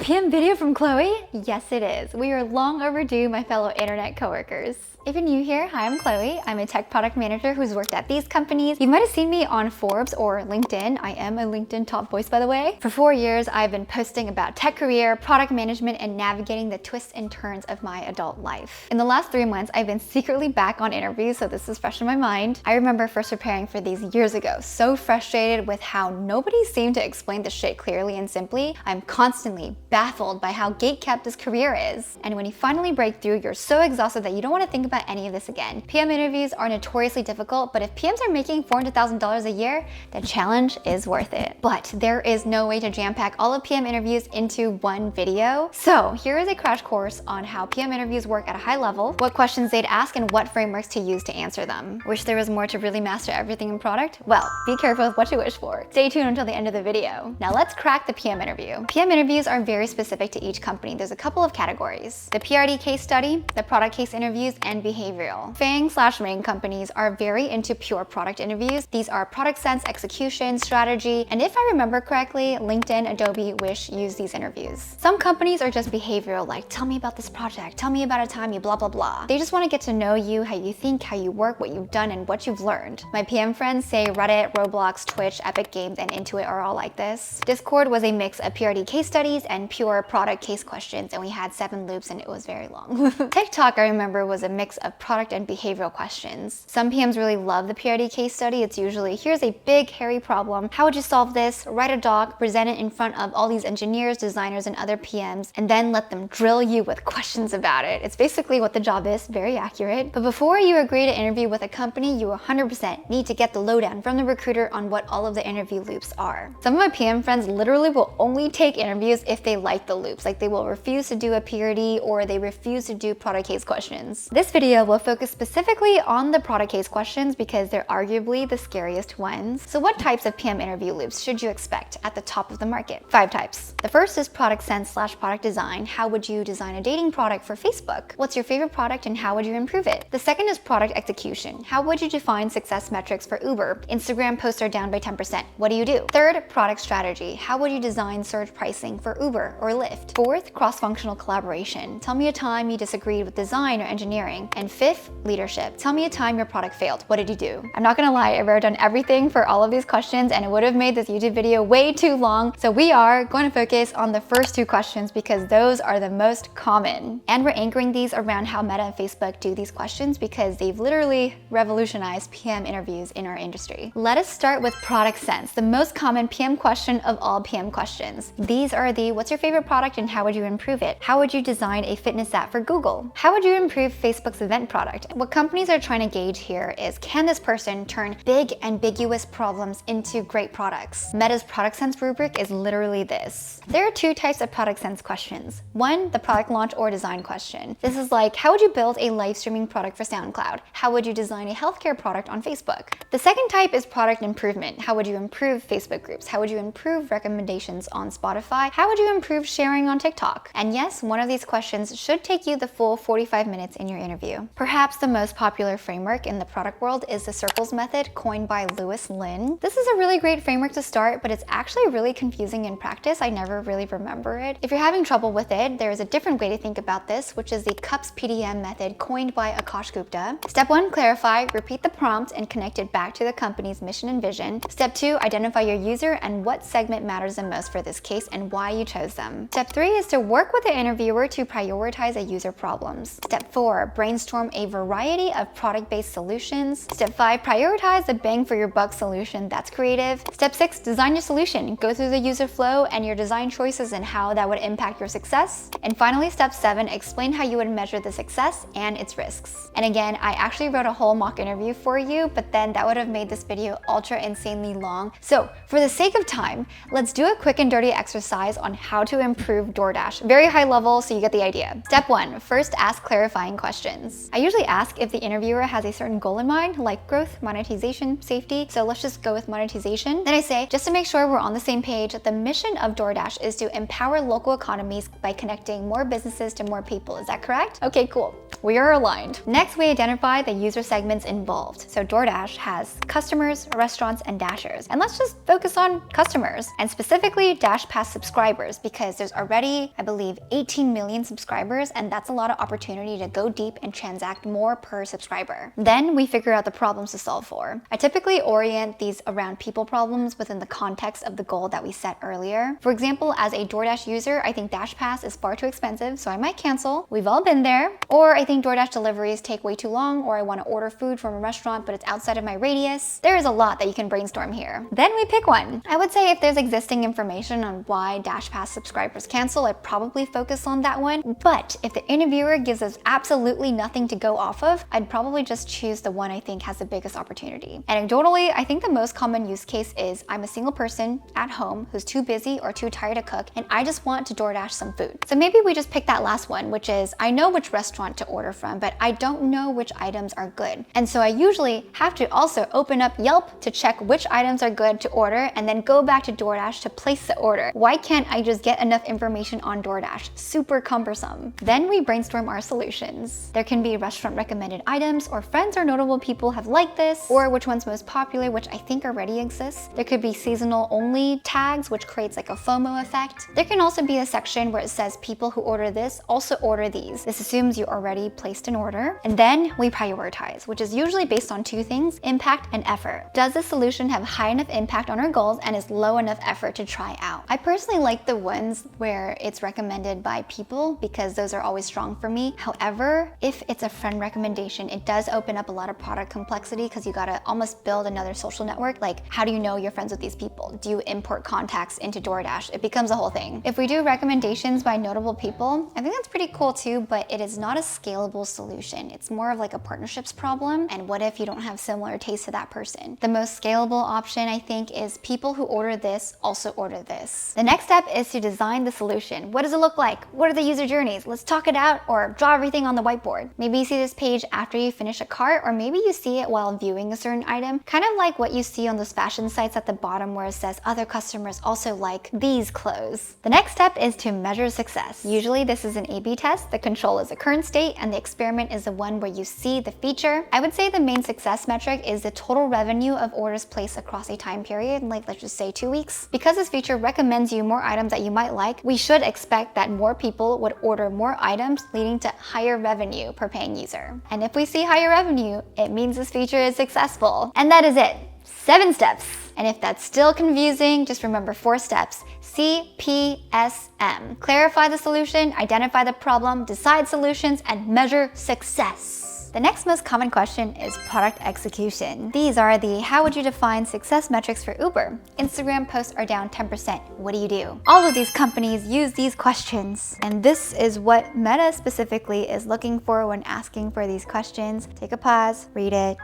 PM video from Chloe? Yes, it is. We are long overdue, my fellow internet coworkers. If you're new here, hi, I'm Chloe. I'm a tech product manager who's worked at these companies. You might have seen me on Forbes or LinkedIn. I am a LinkedIn top voice, by the way. For 4 years, I've been posting about tech career, product management, and navigating the twists and turns of my adult life. In the last 3 months, I've been secretly back on interviews, so this is fresh in my mind. I remember first preparing for these years ago, so frustrated with how nobody seemed to explain the shit clearly and simply. I'm constantly baffled by how gatekept this career is. And when you finally break through, you're so exhausted that you don't want to think about any of this again. PM interviews are notoriously difficult, but if PMs are making $400,000 a year, the challenge is worth it. But there is no way to jam-pack all of PM interviews into one video. So here is a crash course on how PM interviews work at a high level, what questions they'd ask, and what frameworks to use to answer them. Wish there was more to really master everything in product? Well, be careful with what you wish for. Stay tuned until the end of the video. Now let's crack the PM interview. PM interviews are very specific to each company. There's a couple of categories: the PRD case study, the product case interviews, and behavioral. FANG/main companies are very into pure product interviews. These are product sense, execution, strategy, and if I remember correctly, LinkedIn, Adobe, Wish use these interviews. Some companies are just behavioral, like tell me about this project, tell me about a time you blah blah blah. They just want to get to know you, how you think, how you work, what you've done, and what you've learned. My PM friends say Reddit, Roblox, Twitch, Epic Games, and Intuit are all like this. Discord was a mix of PRD case studies and pure product case questions, and we had 7 loops and it was very long. TikTok, I remember, was a mix of product and behavioral questions. Some PMs really love the PRD case study. It's usually, here's a big, hairy problem. How would you solve this? Write a doc, present it in front of all these engineers, designers, and other PMs, and then let them drill you with questions about it. It's basically what the job is, very accurate. But before you agree to interview with a company, you 100% need to get the lowdown from the recruiter on what all of the interview loops are. Some of my PM friends literally will only take interviews if they like the loops. Like they will refuse to do a PRD or they refuse to do product case questions. This video will focus specifically on the product case questions because they're arguably the scariest ones. So what types of PM interview loops should you expect at the top of the market? 5 types. The first is product sense/product design. How would you design a dating product for Facebook? What's your favorite product and how would you improve it? The second is product execution. How would you define success metrics for Uber? Instagram posts are down by 10%. What do you do? Third, product strategy. How would you design surge pricing for Uber or Lyft? Fourth, cross-functional collaboration. Tell me a time you disagreed with design or engineering. And fifth, leadership. Tell me a time your product failed. What did you do? I'm not gonna lie, I wrote down everything for all of these questions and it would have made this YouTube video way too long. So we are going to focus on the first 2 questions because those are the most common. And we're anchoring these around how Meta and Facebook do these questions because they've literally revolutionized PM interviews in our industry. Let us start with product sense, the most common PM question of all PM questions. These are the what's your favorite product and how would you improve it? How would you design a fitness app for Google? How would you improve Facebook's event product? What companies are trying to gauge here is, can this person turn big, ambiguous problems into great products? Meta's product sense rubric is literally this. There are 2 types of product sense questions. One, the product launch or design question. This is like, how would you build a live streaming product for SoundCloud? How would you design a healthcare product on Facebook? The second type is product improvement. How would you improve Facebook groups? How would you improve recommendations on Spotify? How would you improve sharing on TikTok? And yes, one of these questions should take you the full 45 minutes in your interview. Perhaps the most popular framework in the product world is the circles method, coined by Louis Lin. This is a really great framework to start, but it's actually really confusing in practice. I never really remember it. If you're having trouble with it, there is a different way to think about this, which is the cups PDM method, coined by Akash Gupta. Step 1, clarify, repeat the prompt and connect it back to the company's mission and vision. Step 2, identify your user and what segment matters the most for this case and why you chose them. Step 3 is to work with the interviewer to prioritize a user problems. Step 4, brainstorm a variety of product-based solutions. Step 5, prioritize the bang for your buck solution that's creative. Step 6, design your solution. Go through the user flow and your design choices and how that would impact your success. And finally, step 7, explain how you would measure the success and its risks. And again, I actually wrote a whole mock interview for you, but then that would have made this video ultra insanely long. So for the sake of time, let's do a quick and dirty exercise on how to improve DoorDash. Very high level, so you get the idea. Step 1, first ask clarifying questions. I usually ask if the interviewer has a certain goal in mind, like growth, monetization, safety. So let's just go with monetization. Then I say, just to make sure we're on the same page, the mission of DoorDash is to empower local economies by connecting more businesses to more people. Is that correct? Okay, cool. We are aligned. Next, we identify the user segments involved. So DoorDash has customers, restaurants, and dashers. And let's just focus on customers, and specifically Dash Pass subscribers, because there's already, I believe, 18 million subscribers, and that's a lot of opportunity to go deep and transact more per subscriber. Then we figure out the problems to solve for. I typically orient these around people problems within the context of the goal that we set earlier. For example, as a DoorDash user, I think Dash Pass is far too expensive, so I might cancel. We've all been there. Or I think DoorDash deliveries take way too long, or I want to order food from a restaurant but it's outside of my radius. There is a lot that you can brainstorm here. Then we pick one. I would say if there's existing information on why Dash Pass subscribers cancel, I'd probably focus on that one. But if the interviewer gives us absolutely nothing to go off of, I'd probably just choose the one I think has the biggest opportunity. Anecdotally, I think the most common use case is I'm a single person at home who's too busy or too tired to cook, and I just want to DoorDash some food. So maybe we just pick that last one, which is I know which restaurant to order from, but I don't know which items are good. And so I usually have to also open up Yelp to check which items are good to order and then go back to DoorDash to place the order. Why can't I just get enough information on DoorDash? Super cumbersome. Then we brainstorm our solutions. There can be restaurant recommended items, or friends or notable people have liked this, or which one's most popular, which I think already exists. There could be seasonal only tags, which creates like a FOMO effect. There can also be a section where it says people who order this also order these. This assumes you already placed an order. And then we prioritize, which is usually based on two things: impact and effort. Does the solution have high enough impact on our goals and is low enough effort to try out? I personally like the ones where it's recommended by people because those are always strong for me. However, if it's a friend recommendation, it does open up a lot of product complexity because you gotta almost build another social network. Like, how do you know you're friends with these people? Do you import contacts into DoorDash? It becomes a whole thing. If we do recommendations by notable people, I think that's pretty cool too, but it is not a scalable solution. It's more of like a partnerships problem. And what if you don't have similar taste to that person? The most scalable option, I think, is people who order this also order this. The next step is to design the solution. What does it look like? What are the user journeys? Let's talk it out or draw everything on the whiteboard. Maybe you see this page after you finish a cart, or maybe you see it while viewing a certain item, kind of like what you see on those fashion sites at the bottom where it says other customers also like these clothes. The next step is to measure success. Usually this is an A/B test. The control is the current state and the experiment is the one where you see the feature. I would say the main success metric is the total revenue of orders placed across a time period, like let's just say 2 weeks. Because this feature recommends you more items that you might like, we should expect that more people would order more items, leading to higher revenue per paying user. And if we see higher revenue, it means this feature is successful. And that is it. 7 steps. And if that's still confusing, just remember 4 steps. CPSM. Clarify the solution, identify the problem, decide solutions, and measure success. The next most common question is product execution. These are the how would you define success metrics for Uber? Instagram posts are down 10%. What do you do? All of these companies use these questions. And this is what Meta specifically is looking for when asking for these questions. Take a pause, read it.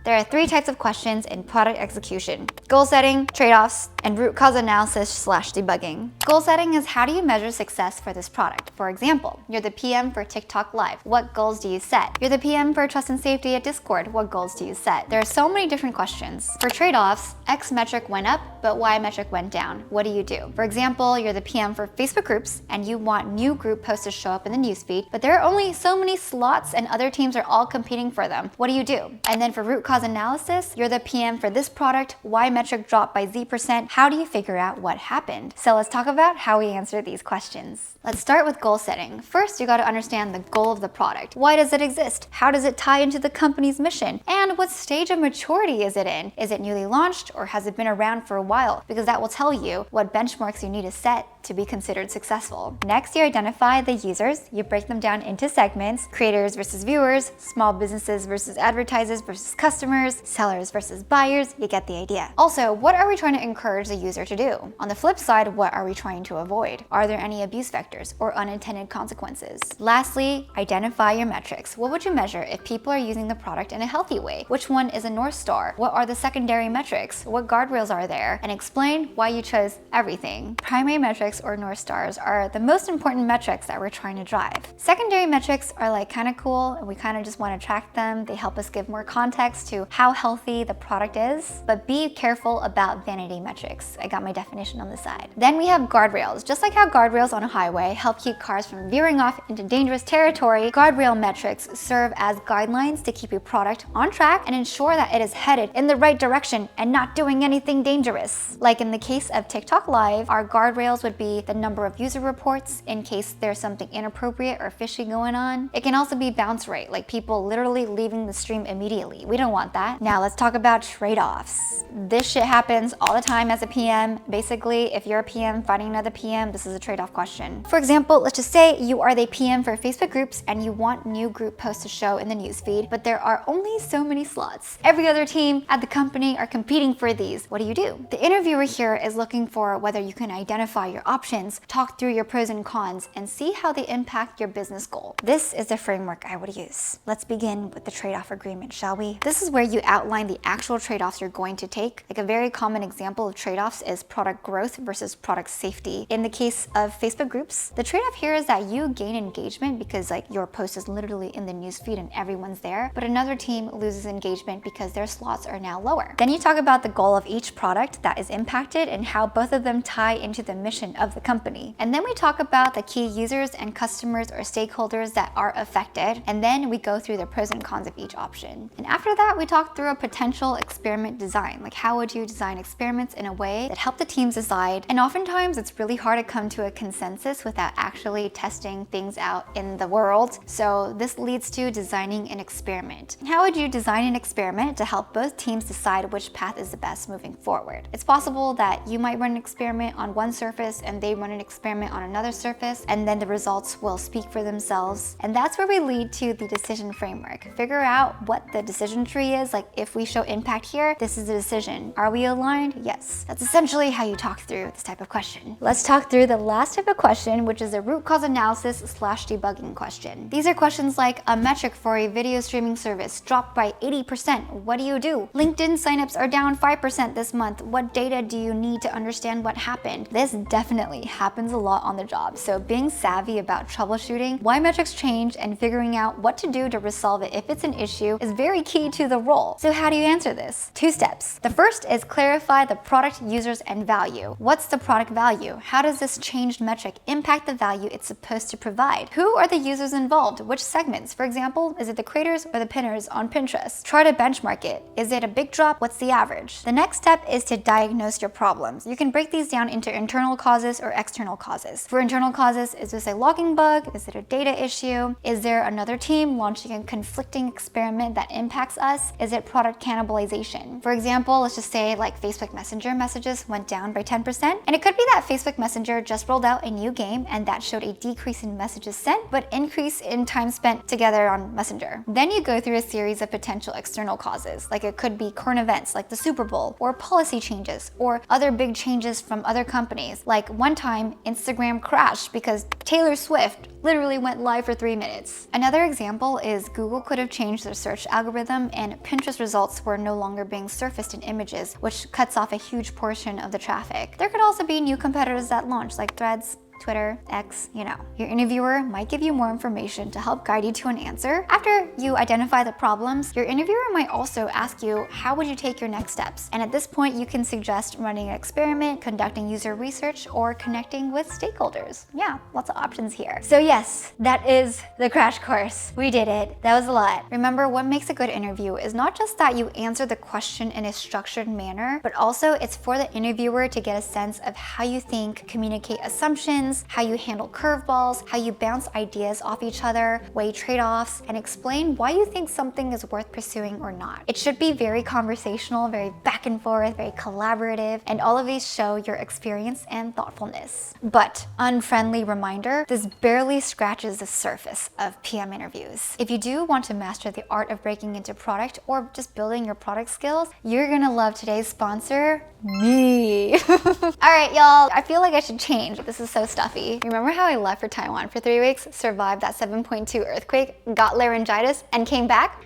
There are 3 types of questions in product execution: goal setting, trade-offs, and root cause analysis/debugging. Goal setting is how do you measure success for this product? For example, you're the PM for TikTok Live. What goals do you set? You're the PM for trust and safety at Discord. What goals do you set? There are so many different questions. For trade-offs, X metric went up, but Y metric went down. What do you do? For example, you're the PM for Facebook groups, and you want new group posts to show up in the newsfeed, but there are only so many slots and other teams are all competing for them. What do you do? And then for root cause analysis, you're the PM for this product, Y metric dropped by Z%. How do you figure out what happened? So let's talk about how we answer these questions. Let's start with goal setting. First, you got to understand the goal of the product. Why does it exist? How does it tie into the company's mission? And what stage of maturity is it in? Is it newly launched or has it been around for a while? Because that will tell you what benchmarks you need to set to be considered successful. Next, you identify the users. You break them down into segments: creators versus viewers, small businesses versus advertisers versus customers, sellers versus buyers. You get the idea. Also, what are we trying to encourage the user to do? On the flip side, what are we trying to avoid? Are there any abuse vectors or unintended consequences? Lastly, identify your metrics. What would you measure if people are using the product in a healthy way? Which one is a North Star? What are the secondary metrics? What guardrails are there? And explain why you chose everything. Primary metrics metrics or North Stars are the most important metrics that we're trying to drive. Secondary metrics are like kind of cool and we kind of just want to track them. They help us give more context to how healthy the product is, but be careful about vanity metrics. I got my definition on the side. Then we have guardrails. Just like how guardrails on a highway help keep cars from veering off into dangerous territory, guardrail metrics serve as guidelines to keep your product on track and ensure that it is headed in the right direction and not doing anything dangerous. Like in the case of TikTok Live, our guardrails would be the number of user reports in case there's something inappropriate or fishy going on. It can also be bounce rate, like people literally leaving the stream immediately. We don't want that. Now let's talk about trade-offs. This shit happens all the time as a PM. Basically, if you're a PM fighting another PM, this is a trade-off question. For example, let's just say you are the PM for Facebook groups and you want new group posts to show in the newsfeed, but there are only so many slots. Every other team at the company are competing for these. What do? The interviewer here is looking for whether you can identify your options, talk through your pros and cons, and see how they impact your business goal. This is the framework I would use. Let's begin with the trade-off agreement, shall we? This is where you outline the actual trade-offs you're going to take. Like a very common example of trade-offs is product growth versus product safety. In the case of Facebook groups, the trade-off here is that you gain engagement because like your post is literally in the newsfeed and everyone's there, but another team loses engagement because their slots are now lower. Then you talk about the goal of each product that is impacted and how both of them tie into the mission of the company. And then we talk about the key users and customers or stakeholders that are affected, and then we go through the pros and cons of each option. And after that, we talk through a potential experiment design, like how would you design experiments in a way that help the teams decide. And oftentimes it's really hard to come to a consensus without actually testing things out in the world. So this leads to designing an experiment. How would you design an experiment to help both teams decide which path is the best moving forward? It's possible that you might run an experiment on one surface and they run an experiment on another surface, and then the results will speak for themselves. And that's where we lead to the decision framework. Figure out what the decision tree is. Like if we show impact here, this is the decision. Are we aligned? Yes. That's essentially how you talk through this type of question. Let's talk through the last type of question, which is a root cause analysis / debugging question. These are questions like a metric for a video streaming service dropped by 80%. What do you do? LinkedIn signups are down 5% this month. What data do you need to understand what happened? This definitely happens a lot on the job. So being savvy about troubleshooting why metrics change and figuring out what to do to resolve it if it's an issue is very key to the role. So how do you answer this? 2 steps. The first is clarify the product, users, and value. What's the product value? How does this changed metric impact the value it's supposed to provide? Who are the users involved? Which segments? For example, is it the creators or the pinners on Pinterest? Try to benchmark it. Is it a big drop? What's the average? The next step is to diagnose your problems. You can break these down into internal causes or external causes. For internal causes, is this a logging bug? Is it a data issue? Is there another team launching a conflicting experiment that impacts us? Is it product cannibalization? For example, let's just say like Facebook Messenger messages went down by 10%, and it could be that Facebook Messenger just rolled out a new game and that showed a decrease in messages sent, but increase in time spent together on Messenger. Then you go through a series of potential external causes, like it could be current events like the Super Bowl, or policy changes, or other big changes from other companies. Like one time, Instagram crashed because Taylor Swift literally went live for 3 minutes. Another example is Google could have changed their search algorithm and Pinterest results were no longer being surfaced in images, which cuts off a huge portion of the traffic. There could also be new competitors that launch, like Threads, Twitter, X, you know. Your interviewer might give you more information to help guide you to an answer. After you identify the problems, your interviewer might also ask you, how would you take your next steps? And at this point, you can suggest running an experiment, conducting user research, or connecting with stakeholders. Yeah, lots of options here. So yes, that is the crash course. We did it. That was a lot. Remember, what makes a good interview is not just that you answer the question in a structured manner, but also it's for the interviewer to get a sense of how you think, communicate assumptions, how you handle curveballs, how you bounce ideas off each other, weigh trade-offs, and explain why you think something is worth pursuing or not. It should be very conversational, very back and forth, very collaborative, and all of these show your experience and thoughtfulness. But, unfriendly reminder, this barely scratches the surface of PM interviews. If you do want to master the art of breaking into product or just building your product skills, you're gonna love today's sponsor, me. All right, y'all, I feel like I should change. This is so stuffy. Remember how I left for Taiwan for 3 weeks, survived that 7.2 earthquake, got laryngitis, and came back?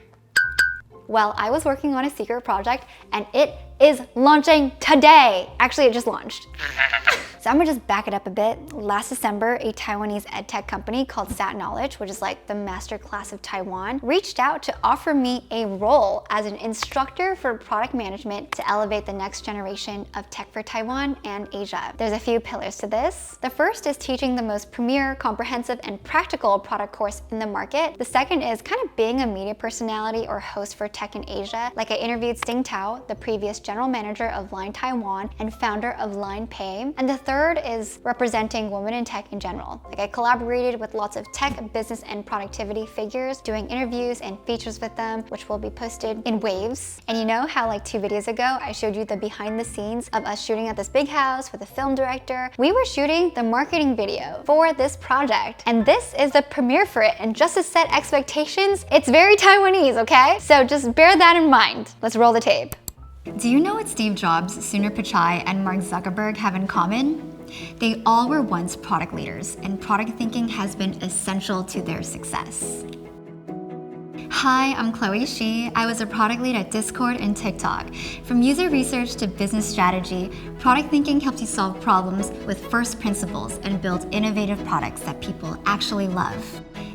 Well, I was working on a secret project and it is launching today. Actually, it just launched. So I'm gonna just back it up a bit. Last December, a Taiwanese edtech company called 𝗪𝗁, which is like the Masterclass of Taiwan, reached out to offer me a role as an instructor for product management to elevate the next generation of tech for Taiwan and Asia. There's a few pillars to this. The first is teaching the most premier, comprehensive, and practical product course in the market. The second is kind of being a media personality or host for tech in Asia. Like I interviewed Sting Tao, the previous general manager of Line Taiwan and founder of Line Pay. And the third is representing women in tech in general. Like I collaborated with lots of tech, business, and productivity figures, doing interviews and features with them, which will be posted in waves. And you know how like 2 videos ago, I showed you the behind the scenes of us shooting at this big house with a film director? We were shooting the marketing video for this project. And this is the premiere for it. And just to set expectations, it's very Taiwanese, okay? So just bear that in mind. Let's roll the tape. Do you know what Steve Jobs, 𝗪𝗵𝘁'𝘀, and Mark Zuckerberg have in common? They all were once product leaders, and product thinking has been essential to their success. Hi, I'm 𝗪𝗁𝘁'𝘀. I was a product lead at Discord and TikTok. From user research to business strategy, product thinking helps you solve problems with first principles and build innovative products that people actually love.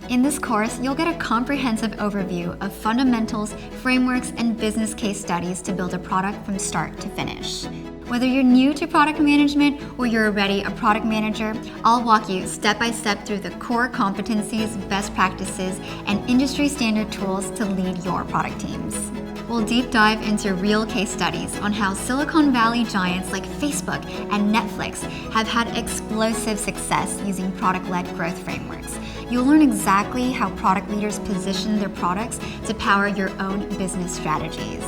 In this course, you'll get a comprehensive overview of fundamentals, frameworks, and business case studies to build a product from start to finish. Whether you're new to product management or you're already a product manager, I'll walk you step by step through the core competencies, best practices, and industry standard tools to lead your product teams. We'll deep dive into real case studies on how Silicon Valley giants like Facebook and Netflix have had explosive success using product-led growth frameworks. You'll learn exactly how product leaders position their products to power your own business strategies.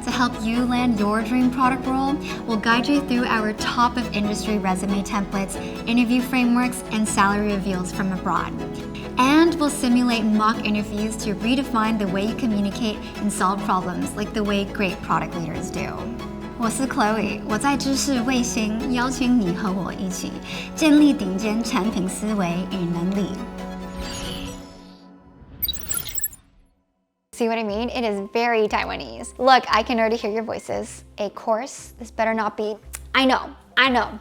To help you land your dream product role, we'll guide you through our top of industry resume templates, interview frameworks, and salary reveals from abroad. And we'll simulate mock interviews to redefine the way you communicate and solve problems like the way great product leaders do. 我是 Chloe， 我在知识卫星邀请你和我一起建立顶尖产品思维与能力。See what I mean? It is very Taiwanese. Look, I can already hear your voices. A course? This better not be... I know.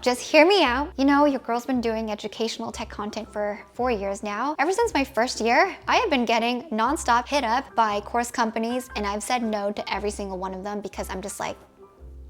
Just hear me out. You know, your girl's been doing educational tech content for 4 years now. Ever since my first year, I have been getting nonstop hit up by course companies, and I've said no to every single one of them because I'm just like,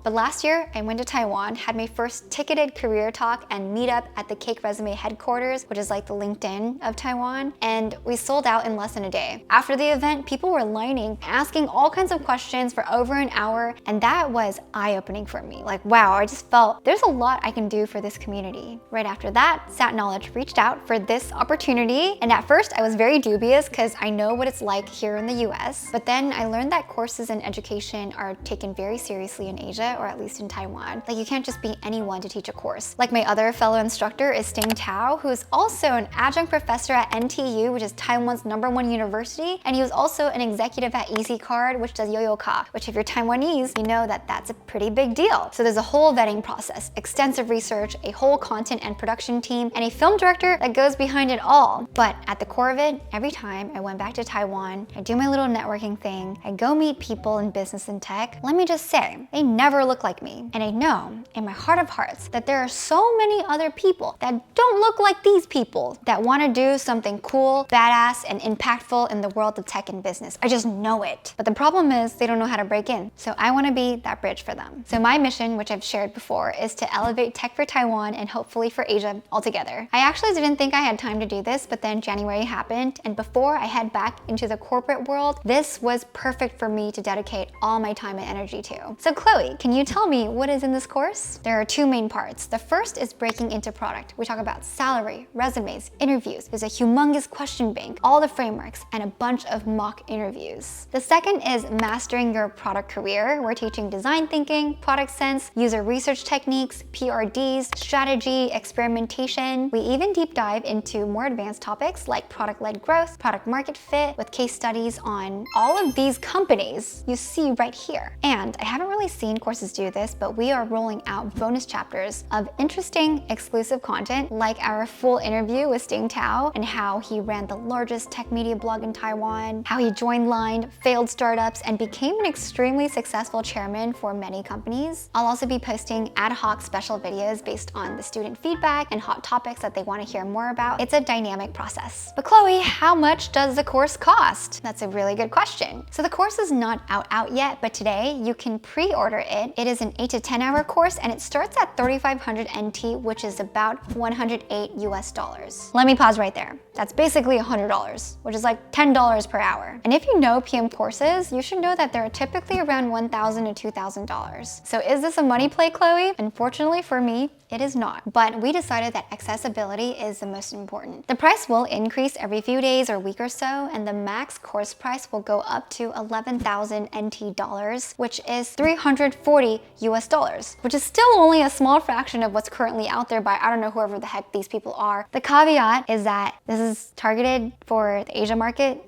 but last year, I went to Taiwan, had my first ticketed career talk and meetup at the Cake Resume headquarters, which is like the LinkedIn of Taiwan, and we sold out in less than a day. After the event, people were lining, asking all kinds of questions for over an hour, and that was eye-opening for me. Like, wow, I just felt there's a lot I can do for this community. Right after that, 𝗪𝗁 reached out for this opportunity, and at first I was very dubious because I know what it's like here in the US, but then I learned that courses and education are taken very seriously in Asia, or at least in Taiwan. Like you can't just be anyone to teach a course. Like my other fellow instructor is Sting Tao, who is also an adjunct professor at NTU, which is Taiwan's #1 university, and he was also an executive at 𝗹𝚻₃, which does 𝗹𝚻𝗀, which if you're Taiwanese, you know that that's a pretty big deal. So there's a whole vetting process, extensive research, a whole content and production team, and a film director that goes behind it all. But at the core of it, every time I went back to Taiwan, I do my little networking thing, I go meet people in business and tech. Let me just say, they never look like me. And I know in my heart of hearts that there are so many other people that don't look like these people that want to do something cool, badass, and impactful in the world of tech and business. I just know it. But the problem is they don't know how to break in. So I want to be that bridge for them. So my mission, which I've shared before, is to elevate tech for Taiwan and hopefully for Asia altogether. I actually didn't think I had time to do this, but then January happened, and before I head back into the corporate world, this was perfect for me to dedicate all my time and energy to. So Chloe, can you tell me what is in this course? There are 2 main parts. The first is breaking into product. We talk about salary, resumes, interviews. There's a humongous question bank, all the frameworks, and a bunch of mock interviews. The second is mastering your product career. We're teaching design thinking, product sense, user research techniques, PRDs, strategy, experimentation. We even deep dive into more advanced topics like product-led growth, product market fit, with case studies on all of these companies you see right here. And I haven't really seen courses courses do this, but we are rolling out bonus chapters of interesting, exclusive content like our full interview with Sting Tao and how he ran the largest tech media blog in Taiwan, how he joined Line, failed startups, and became an extremely successful chairman for many companies. I'll also be posting ad hoc special videos based on the student feedback and hot topics that they want to hear more about. It's a dynamic process. But Chloe, how much does the course cost? That's a really good question. So the course is not out yet, but today you can pre-order it. It is an 8 to 10 hour course and it starts at 3,500 NT, which is about $108 US. Let me pause right there. That's basically $100, which is like $10 per hour. And if you know PM courses, you should know that they're typically around $1,000 to $2,000. So is this a money play, Chloe? Unfortunately for me, it is not. But we decided that accessibility is the most important. The price will increase every few days or week or so, and the max course price will go up to 11,000 NT dollars, which is $340 US, which is still only a small fraction of what's currently out there by I don't know whoever the heck these people are. The caveat is that this is targeted for the Asia market,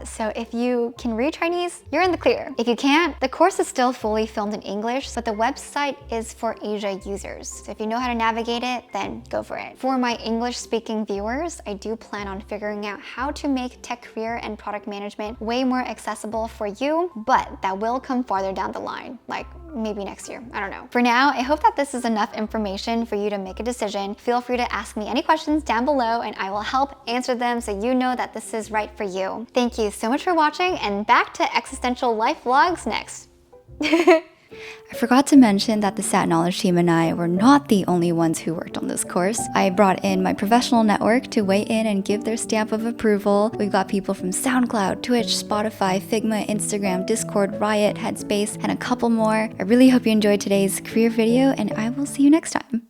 so if you can read Chinese, you're in the clear. If you can't, the course is still fully filmed in English, but the website is for Asia users. So if you know how to navigate it, then go for it. For my English-speaking viewers, I do plan on figuring out how to make tech career and product management way more accessible for you, but that will come farther down the line, like maybe next year, I don't know. For now, I hope that this is enough information for you to make a decision. Feel free to ask me any questions down below and I will help answer them so you know that this is right for you. Thank you so much for watching, and back to existential life vlogs next. I forgot to mention that the Sat Knowledge team and I were not the only ones who worked on this course. I brought in my professional network to weigh in and give their stamp of approval. We've got people from SoundCloud, Twitch, Spotify, Figma, Instagram, Discord, Riot, Headspace, and a couple more. I really hope you enjoyed today's career video, and I will see you next time.